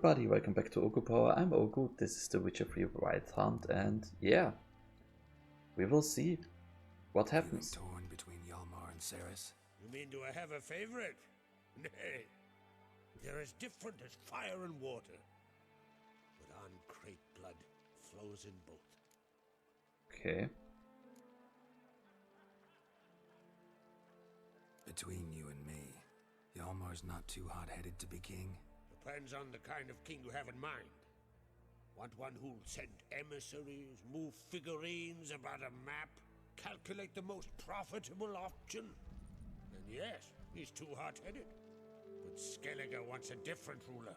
everybody, welcome back to Oghu Power. I'm Oghu, this is the Witcher 3 Wild Hunt, and yeah, we will see what happens. Torn between Hjalmar and Ceres? You mean do I have a favorite? Nay, they're as different as fire and water, but uncrate blood flows in both. Okay. Between you and me, Hjalmar's not too hot-headed to be king. Depends on the kind of king you have in mind. Want one who'll send emissaries, move figurines about a map, calculate the most profitable option? Then yes, he's too hot-headed. But Skellige wants a different ruler.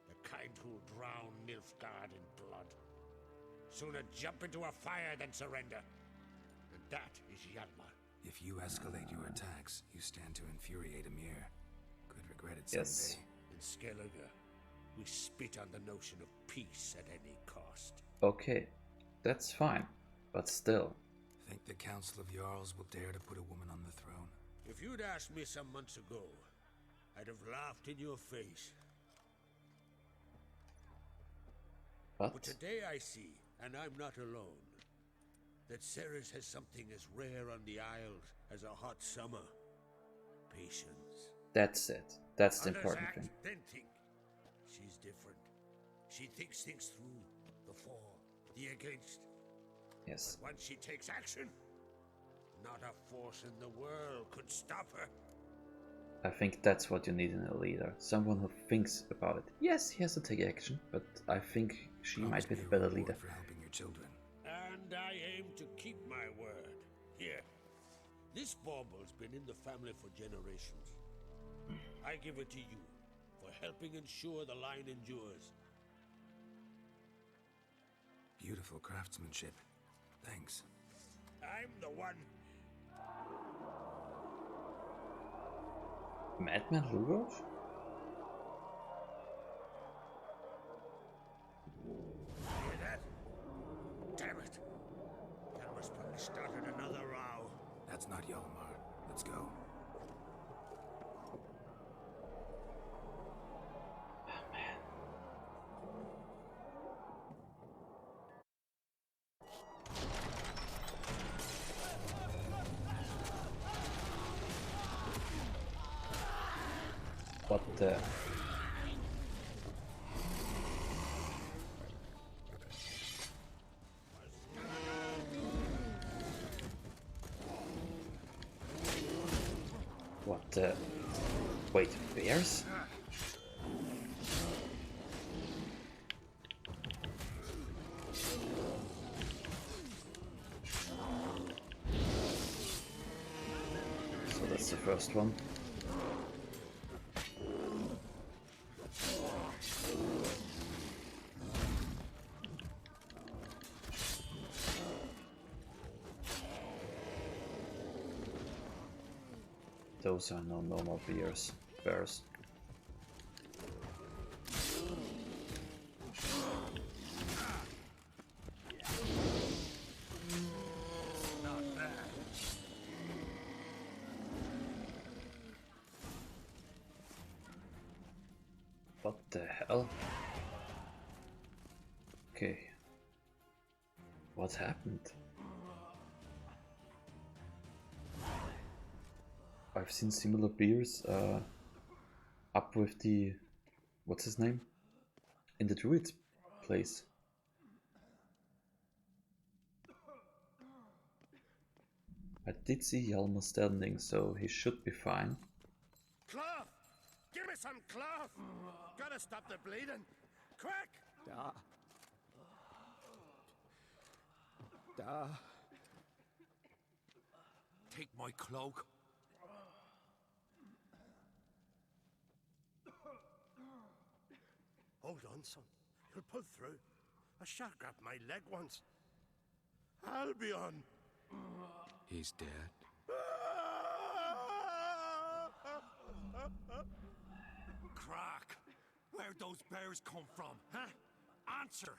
The kind who'll drown Nilfgaard in blood. Sooner jump into a fire than surrender. And that is Hjalmar. If you escalate your attacks, you stand to infuriate Emir. Could regret it someday. Yes. In Skellige, we spit on the notion of peace at any cost. Okay, that's fine, but still. Think the Council of Jarls will dare to put a woman on the throne? If you'd asked me some months ago, I'd have laughed in your face. But today I see, and I'm not alone, that Ceres has something as rare on the Isles as a hot summer. Patience. That's it. That's the Others important act, thing. then think. She's different. She thinks things through. The for, the against. Yes. But once she takes action, not a force in the world could stop her. I think that's what you need in a leader. Someone who thinks about it. Yes, he has to take action, but I think she might be the better leader. For helping your children. And I aim to keep my word. Here. This bauble's been in the family for generations. I give it to you for helping ensure the line endures. Beautiful craftsmanship. Thanks. I'm the one. Madman Lugos? Hear that? Damn it. Hjalmar's probably started another row. That's not Hjalmar. Let's go. What the... What the... Wait, bears? So that's the first one. Those are no normal bears. Not bad. What the hell? Okay. What happened? I've seen similar beers up with the... what's his name? In the druid's place. I did see Hjalmar standing, so he should be fine. Cloth! Give me some cloth! Gotta stop the bleeding! Quick! Take my cloak. Hold on, son. You'll pull through. A shark grabbed my leg once. Albion! He's dead. Crack! Where'd those bears come from, huh? Answer!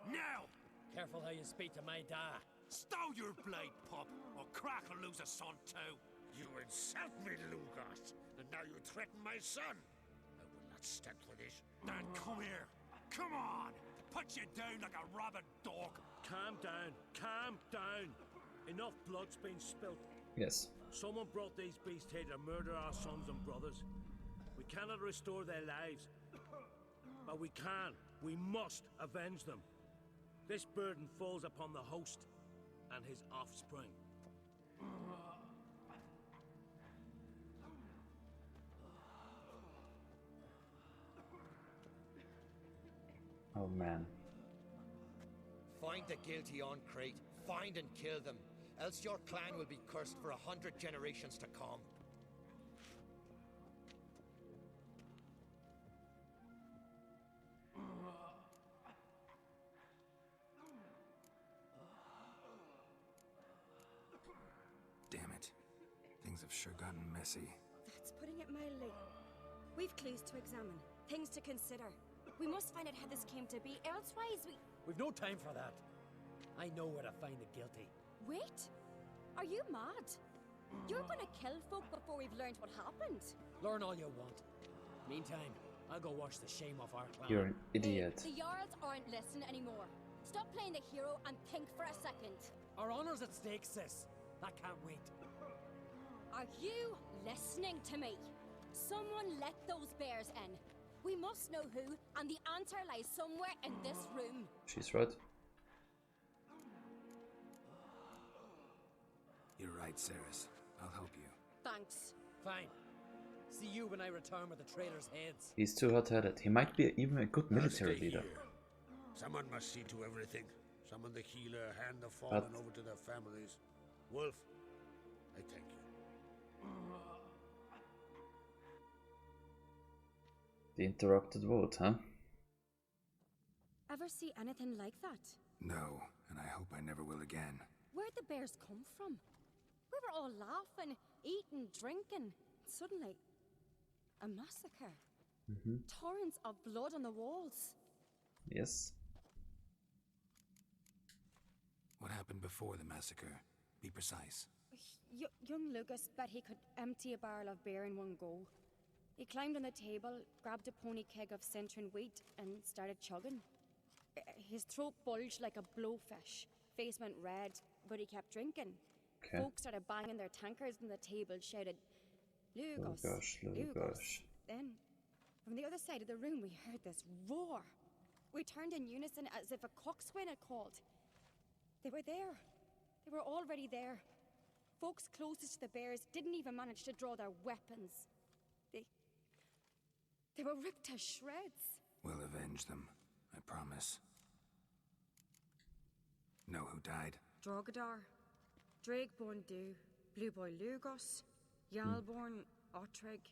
Now! Careful how you speak to my dad. Stow your blade, pup, or Crack will lose a son too. You insult me, Lugos, and now you threaten my son. I will not stuck for this. Dan, come here. Come on. Put you down like a rabid dog. Calm down. Calm down. Enough blood's been spilt. Yes. Someone brought these beasts here to murder our sons and brothers. We cannot restore their lives. But we can. We must avenge them. This burden falls upon the host and his offspring. Oh man. Find the guilty on Crete. Find and kill them. Else your clan will be cursed for 100 generations to come. Damn it. Things have sure gotten messy. That's putting it mildly. We've clues to examine, things to consider. We must find out how this came to be, elsewise We've no time for that. I know where to find the guilty. Wait! Are you mad? You're gonna kill folk before we've learned what happened. Learn all you want. Meantime, I'll go wash the shame off our clan. You're an idiot. Hey, the Jarls aren't listening anymore. Stop playing the hero and think for a second. Our honor's at stake, sis. That can't wait. Are you listening to me? Someone let those bears in. We must know who, and the answer lies somewhere in this room. She's right. You're right, Ceres. I'll help you. Thanks. Fine. See you when I return with the traitors' heads. He's too hot-headed. He might be even a good military I'll stay leader. here. Someone must see to everything. Someone the healer, hand the fallen over to their families. Wolf, I thank you. The interrupted vote, huh? Ever see anything like that? No, and I hope I never will again. Where'd the bears come from? We were all laughing, eating, drinking. Suddenly, a massacre. Torrents of blood on the walls. Yes. What happened before the massacre? Be precise. Young Lucas bet he could empty a barrel of beer in one go. He climbed on the table, grabbed a pony keg of centering wheat, and started chugging. His throat bulged like a blowfish. Face went red, but he kept drinking. Okay. Folks started banging their tankards on the table, shouted, Lugos, Lugos, Lugos. Then, from the other side of the room, we heard this roar. We turned in unison as if a coxswain had called. They were there. They were already there. Folks closest to the bears didn't even manage to draw their weapons. They were ripped to shreds. We'll avenge them, I promise. Know who died? Drogadar, Drakeborn Du, Blue Boy Lugos, Yalborn, Ottrig.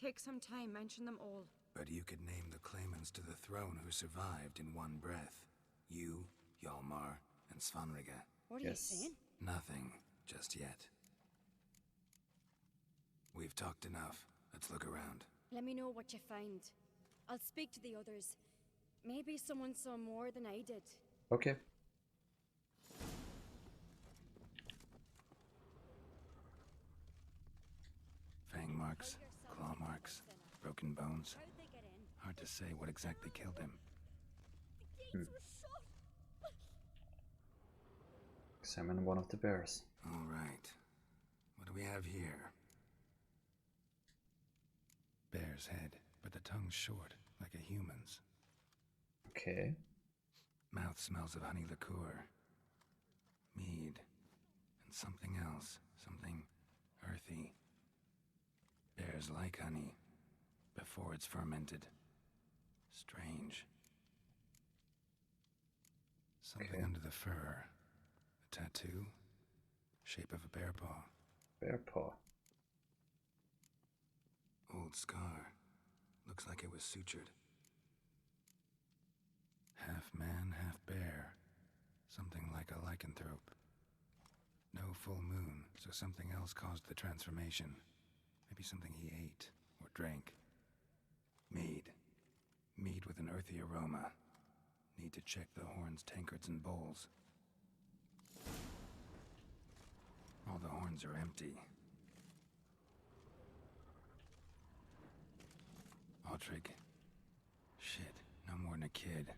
Take some time, mention them all. But you could name the claimants to the throne who survived in one breath. You, Hjalmar, and Svanrige. What are you saying? Nothing, just yet. We've talked enough. Let's look around. Let me know what you find. I'll speak to the others. Maybe someone saw more than I did. Okay. Fang marks, claw marks, broken bones. How'd they get in? Hard to say what exactly killed him. The gates were shut. Examine one of the bears. All right. What do we have here? Bear's head, but the tongue's short, like a human's. Okay. Mouth smells of honey liqueur. Mead. And something else. Something earthy. Bears like honey. Before it's fermented. Strange. Something under the fur. A tattoo. Shape of a bear paw. Bear paw. Old scar. Looks like it was sutured. Half man, half bear. Something like a lycanthrope. No full moon, so something else caused the transformation. Maybe something he ate or drank. Mead. Mead with an earthy aroma. Need to check the horns, tankards, and bowls. All the horns are empty. Aldrich. Shit, no more than a kid.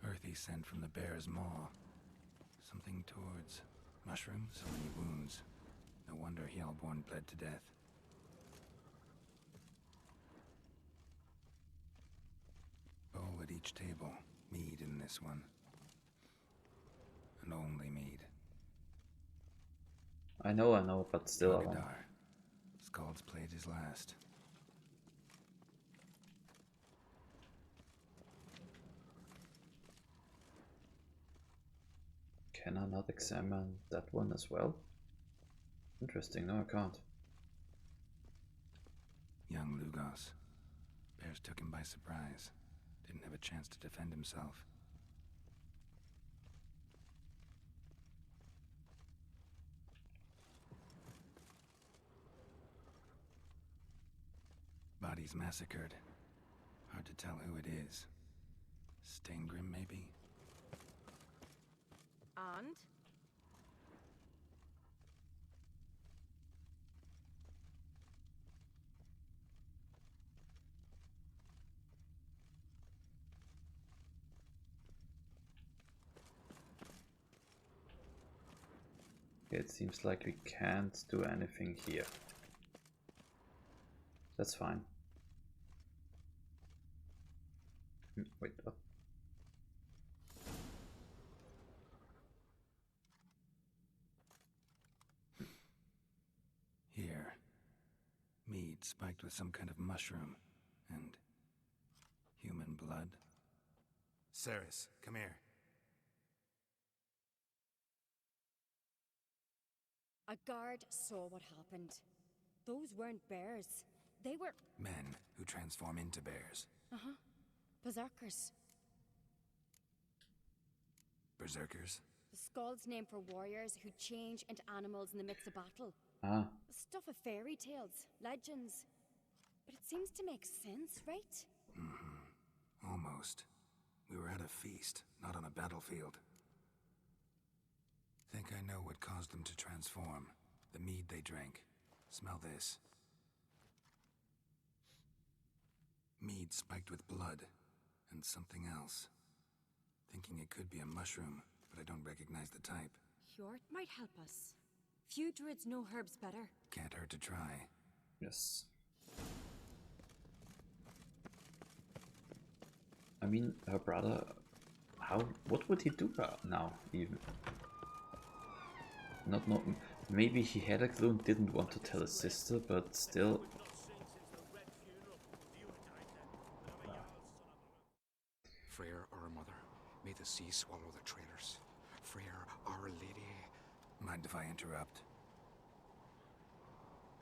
Earthy scent from the bear's maw. Something towards mushrooms, so many wounds. No wonder Hellborn bled to death. Bowl at each table. Mead in this one. And only mead. I know, but still I want. Magadar. Skald's played his last. Can I not examine that one as well? Interesting, no I can't. Young Lugos. Bears took him by surprise. Didn't have a chance to defend himself. Bodies massacred. Hard to tell who it is. Steingrim, maybe? And? It seems like we can't do anything here. That's fine. Wait, what? Here. Mead spiked with some kind of mushroom. And human blood. Ceres, come here. A guard saw what happened. Those weren't bears. They were... Men who transform into bears. berserkers. Berserkers? The Skald's name for warriors who change into animals in the midst of battle. Ah, Stuff of fairy tales, legends. But it seems to make sense, right? Almost. We were at a feast, not on a battlefield. Think I know what caused them to transform. The mead they drank. Smell this. Mead spiked with blood. And something else. Thinking it could be a mushroom, but I don't recognize the type. Hjort might help us. Few druids know herbs better. Can't hurt to try. yes. I mean, her brother... what would he do now, even? Not know... Maybe he had a clue and didn't want to tell his sister, but still... Freyr, our mother, may the sea swallow the traitors. Freyr, our lady. Mind if I interrupt?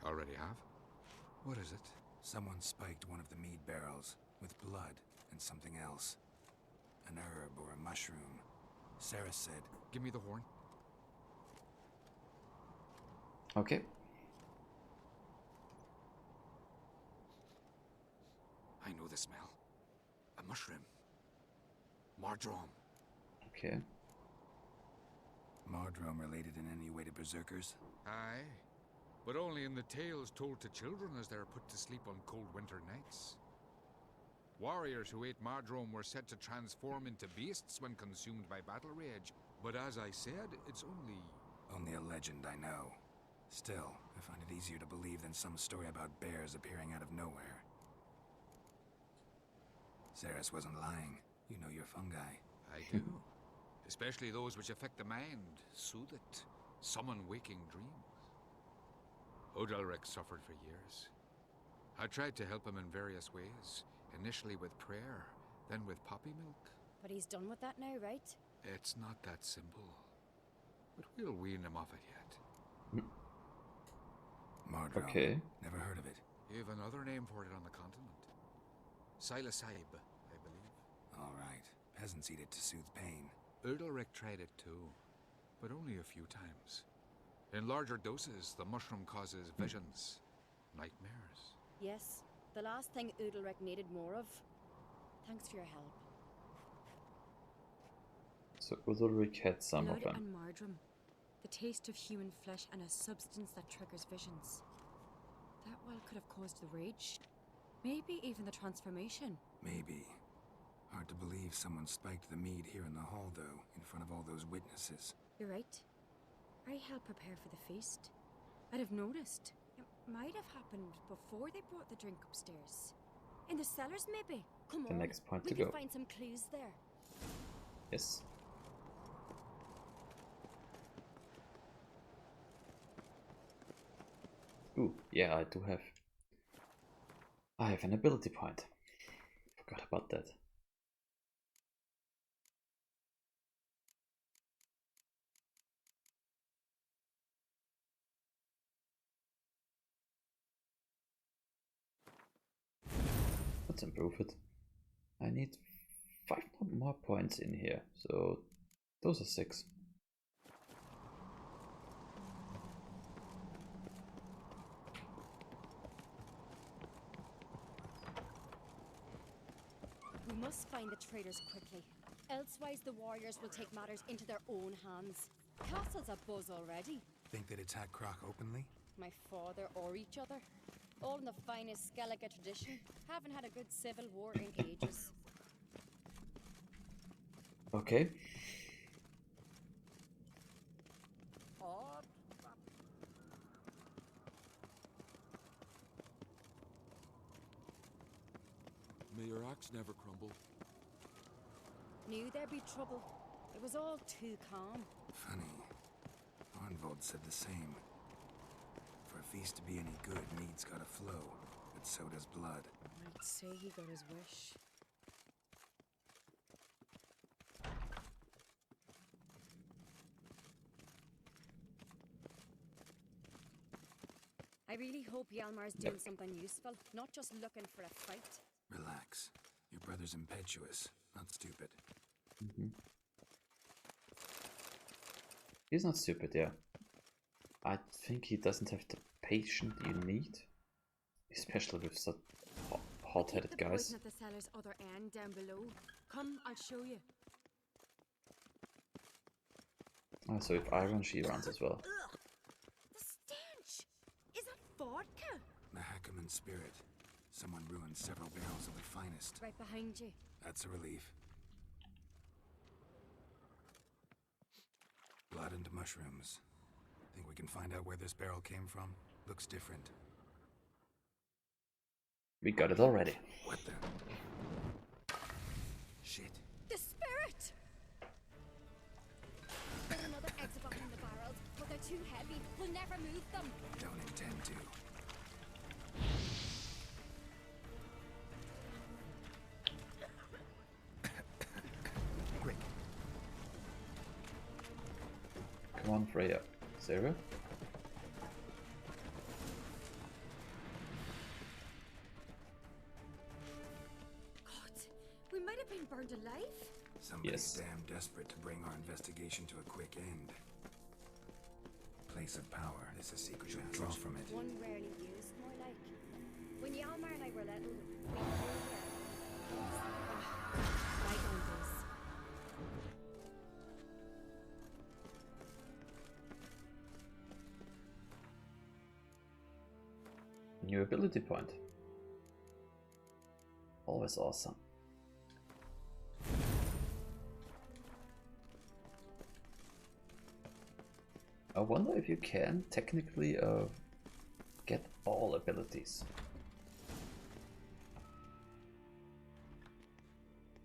Already have? What is it? Someone spiked one of the mead barrels with blood and something else. An herb or a mushroom. Sarah said, Give me the horn. Okay. I know the smell. A mushroom. Mardrome. Okay. Mardrome related in any way to berserkers? Aye. But only in the tales told to children as they're put to sleep on cold winter nights. Warriors who ate Mardrome were said to transform into beasts when consumed by battle rage. But as I said, it's only... Only a legend, I know. Still, I find it easier to believe than some story about bears appearing out of nowhere. Ceres wasn't lying. You know your fungi. I do. Especially those which affect the mind, soothe it, summon waking dreams. Odalric suffered for years. I tried to help him in various ways, initially with prayer, then with poppy milk. But he's done with that now, right? It's not that simple. But we'll wean him off it yet. Mardrome. Okay. Never heard of it. You have another name for it on the continent. Silasaib, I believe. All right. Peasants eat it to soothe pain. Udalric tried it too, but only a few times. In larger doses, the mushroom causes visions, nightmares. Yes, the last thing Udalric needed more of. Thanks for your help. So Udalric had some of Blood them. and Mardrome. The taste of human flesh and a substance that triggers visions. That well could have caused the rage. Maybe even the transformation. Maybe. Hard to believe someone spiked the mead here in the hall, though, in front of all those witnesses. You're right. I helped prepare for the feast. I'd have noticed. It might have happened before they brought the drink upstairs. In the cellars, maybe. Come The on, next point we to can go. find some clues there. Yes. Ooh, yeah, I do have. I have an ability point. Forgot about that. Let's improve it. I need 5 more points in here, so those are 6. We must find the traitors quickly. Elsewise, the warriors will take matters into their own hands. Castle's abuzz already. Think they'd attack Croc openly? My father or each other. All in the finest Skellige tradition. Haven't had a good civil war in ages. Okay. May your axe never crumble. Knew there'd be trouble. It was all too calm. Funny. Arnvold said the same. For a feast to be any good, mead's gotta flow, but so does blood. I'd say he got his wish. I really hope Hjalmar's doing something useful, not just looking for a fight. Relax. Your brother's impetuous, not stupid. He's not stupid, yeah. I think he doesn't have the patience you need, especially with such hot-headed The guys. poison at the cellar's other end, down below. Come, I'll show you. Ah, so if I run, she runs as well. Ugh! The stench! Is that vodka? The Hackerman spirit. Someone ruined several barrels of the finest. Right behind you. That's a relief. Blood and mushrooms. Think we can find out where this barrel came from? Looks different. We got it already. What the? Shit. The spirit! There's another exit behind the barrels, but they're too heavy. We'll never move them. Don't intend to. Quick. Come on, Freya. Sarah? God, we might have been burned alive. Somebody's Yes. damn desperate to bring our investigation to a quick end. Place of power. There's a secret should draw from it. One rarely used, more like. When Hjalmar and I were little, we were here. Bygone days. New ability point. Always awesome. I wonder if you can technically get all abilities.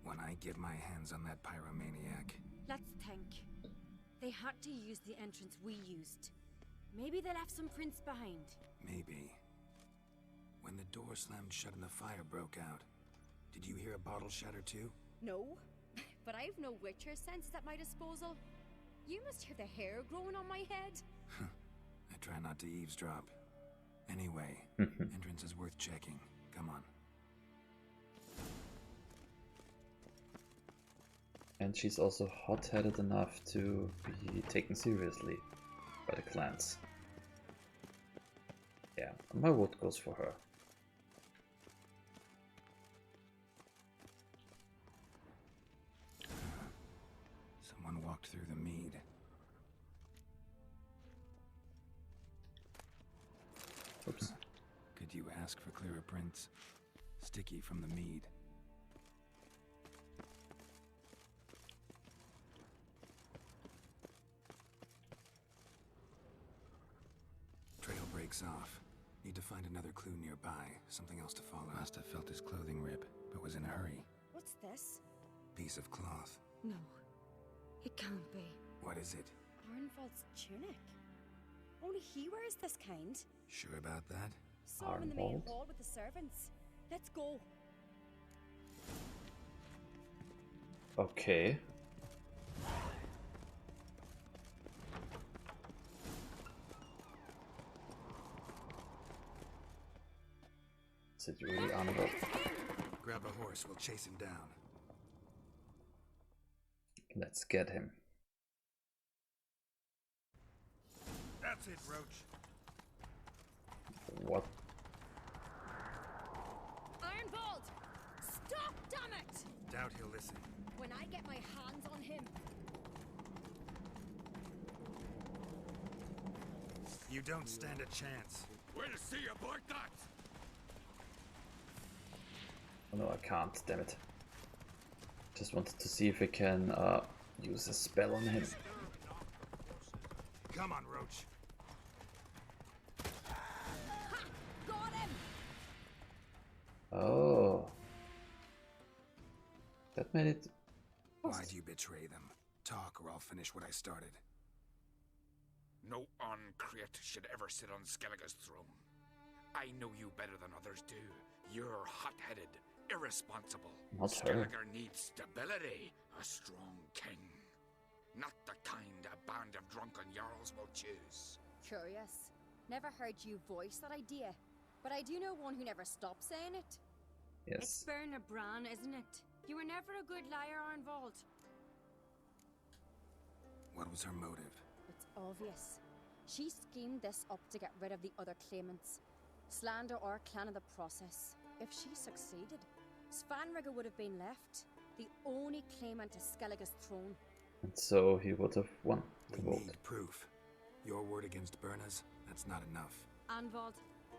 When I get my hands on that pyromaniac. Let's think. They had to use the entrance we used. Maybe they left some prints behind. Maybe. When the door slammed shut and the fire broke out, did you hear a bottle shatter too? No, but I've no Witcher senses at my disposal. You must hear the hair growing on my head. I try not to eavesdrop. Anyway, entrance is worth checking. Come on. And she's also hot-headed enough to be taken seriously by the clans. Yeah, my vote goes for her. Someone walked through the mead. Oops. Could you ask for clearer prints? Sticky from the mead. Trail breaks off. Need to find another clue nearby. Something else to follow. Must have felt his clothing rip, but was in a hurry. What's this? Piece of cloth. No, it can't be. What is it? Arnvald's tunic. Only he wears this kind. Sure about that? Saw him in the main Arnvald? hall with the servants. Let's go. Okay. Is it really Arnvald? Grab a horse, we'll chase him down. Let's get him. That's it, Roach. What? Arnvald! Stop, damn it! Doubt he'll listen. When I get my hands on him. You don't stand a chance. We'll see about that! Oh no, I can't, damn it. Just wanted to see if I can use a spell on him. Come on, Roach. Ha! Got him! Oh. That made it... Why'd you betray them? Talk or I'll finish what I started. No Uncreate should ever sit on Skellige's throne. I know you better than others do. You're hot-headed, irresponsible. Not her. Skellige needs stability, a strong king. Not the kind a band of drunken jarls will choose. Curious. Never heard you voice that idea. But I do know one who never stops saying it. It's Yes. Berna Bran, isn't it? You were never a good liar, Arnvald. What was her motive? It's obvious. She schemed this up to get rid of the other claimants. Slander our clan in the process. If she succeeded, Svanrigger would have been left, the only claimant to Skellige's throne. And so he would have won the We vote. need proof. Your word against Berna's, that's not enough. Anvald,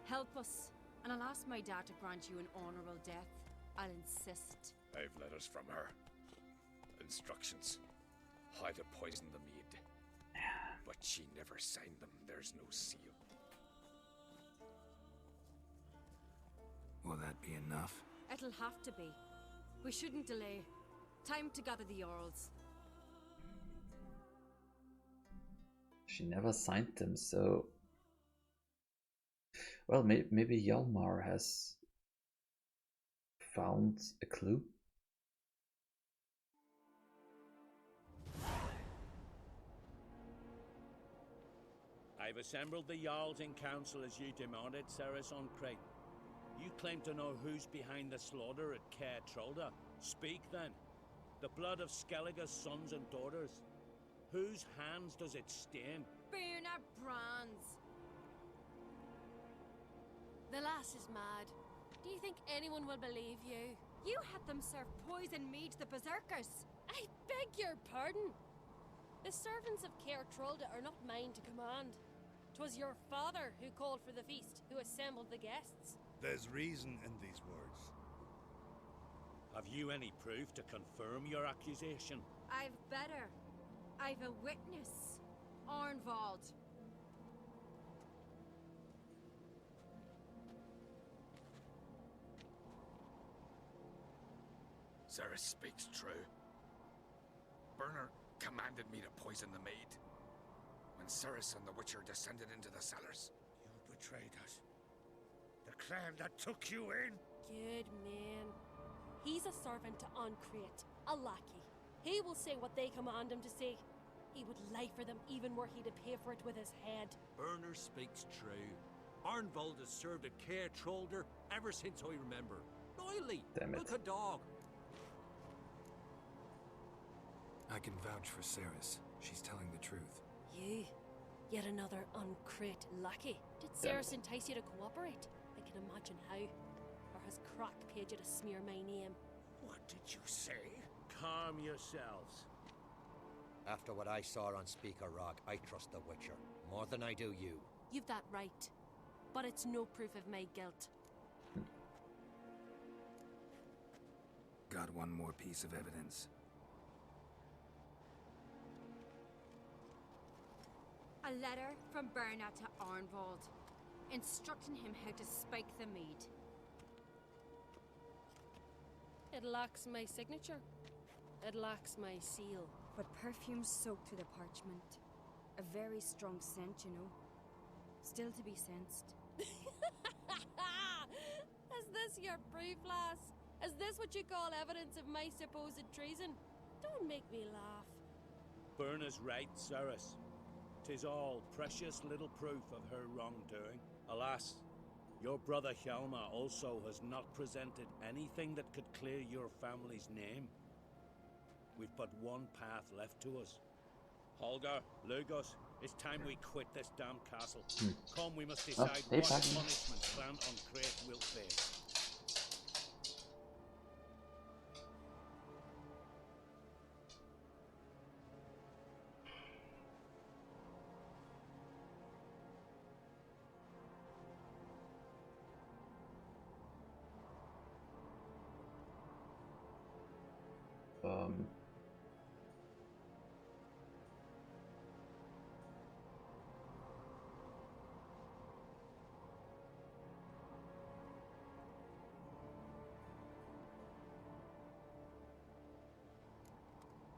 help us. And I'll ask my dad to grant you an honorable death. I'll insist. I've letters from her. Instructions. How to poison the mead. But she never signed them. There's no seal. Will that be enough? It'll have to be. We shouldn't delay. Time to gather the Jarls. She never signed them, so... Well, maybe Hjalmar has found a clue? I've assembled the Jarls in council as you demanded, Ceres on Crate. You claim to know who's behind the slaughter at Caer Trolda. Speak then. The blood of Skellige's sons and daughters. Whose hands does it stain? Berna Bran's. The lass is mad. Do you think anyone will believe you? You had them serve poison mead to the berserkers. I beg your pardon. The servants of Caer Trolda are not mine to command. 'Twas your father who called for the feast, who assembled the guests. There's reason in these words. Have you any proof to confirm your accusation? I've better. I've a witness. Arnvald. Ceres speaks true. Berner commanded me to poison the maid. When Ceres and the Witcher descended into the cellars. You betrayed us. The clan that took you in. Good man. He's a servant to Uncreate, a lackey. He will say what they command him to say. He would lie for them even were he to pay for it with his head. Berner speaks true. Arnvald has served at Caer Trolder ever since I remember. Loyally, Damn it. like a dog. I can vouch for Ceres. She's telling the truth. You? Yet another Uncreate lackey. Did Damn Ceres entice you to cooperate? I can imagine how. Or has Crack paid you to smear my name? What did you say? Calm yourselves. After what I saw on Speaker Rock, I trust the Witcher more than I do you. You've that right. but it's no proof of my guilt. Got one more piece of evidence. A letter from Berna to Arnvald, instructing him how to spike the mead. It lacks my signature. It lacks my seal. But perfume soaked through the parchment. A very strong scent, you know. Still to be sensed. Is this your proof, lass? Is this what you call evidence of my supposed treason? Don't make me laugh. Berna's right, Cerys. 'Tis all precious little proof of her wrongdoing. Alas, your brother Hjalmar also has not presented anything that could clear your family's name. We've but one path left to us. Holger, Lugos, it's time we quit this damn castle. Come, we must decide what punishment Clan on Crate will face.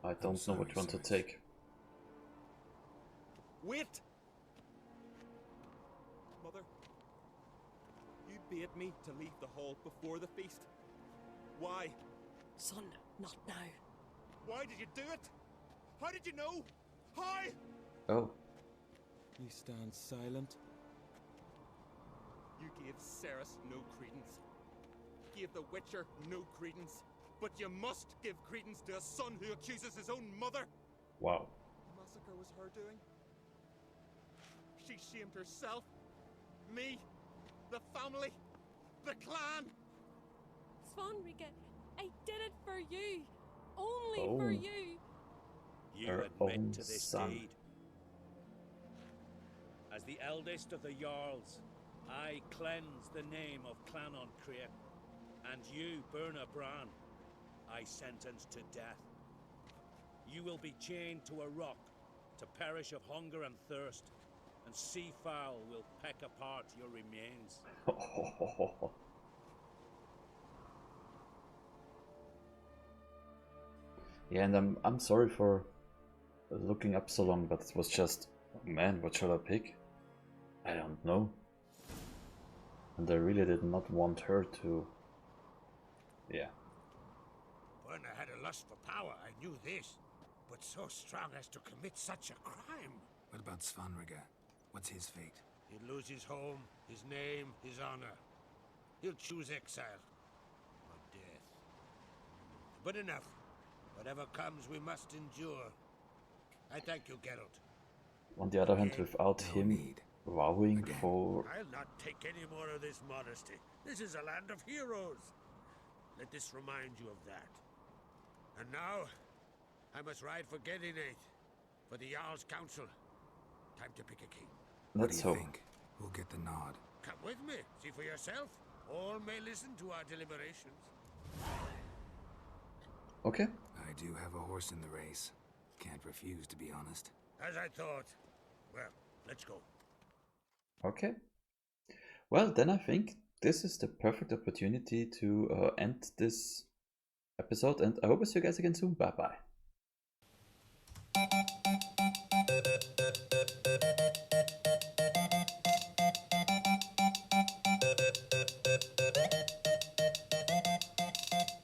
I don't know which one to take. Wait! Mother, you bade me to leave the hall before the feast. Why? Son, not now. Why did you do it? How did you know? How? Oh. You stand silent. You gave Cerys no credence. Gave the Witcher no credence. But you must give credence to a son who accuses his own mother. Wow. The massacre was her doing. She shamed herself, me, the family, the clan. Svanrika, I did it for you. Only for you. You Her admit own to this son. deed. As the eldest of the Jarls, I cleanse the name of Clan on Crate, and you, Berna Bran, I sentence to death. You will be chained to a rock to perish of hunger and thirst, and sea fowl will peck apart your remains. Yeah, and I'm sorry for looking up so long, but it was just, oh man, what shall I pick? I don't know. And I really did not want her to... Yeah. Berna had a lust for power, I knew this. But so strong as to commit such a crime. What about Svanrika? What's his fate? He'll lose his home, his name, his honor. He'll choose exile. Or death. But enough. Whatever comes, we must endure. I thank you, Geralt. On the other hand, without him vowing for... I'll not take any more of this modesty. This is a land of heroes. Let this remind you of that. And now, I must ride for Gedinate, for the Jarl's Council. Time to pick a king. Let's hope. Who'll get the nod? Come with me, see for yourself. All may listen to our deliberations. Okay. I do have a horse in the race. Can't refuse, to be honest. As I thought. Well, let's go. Okay. Well, then I think this is the perfect opportunity to end this episode, and I hope I see you guys again soon. Bye bye.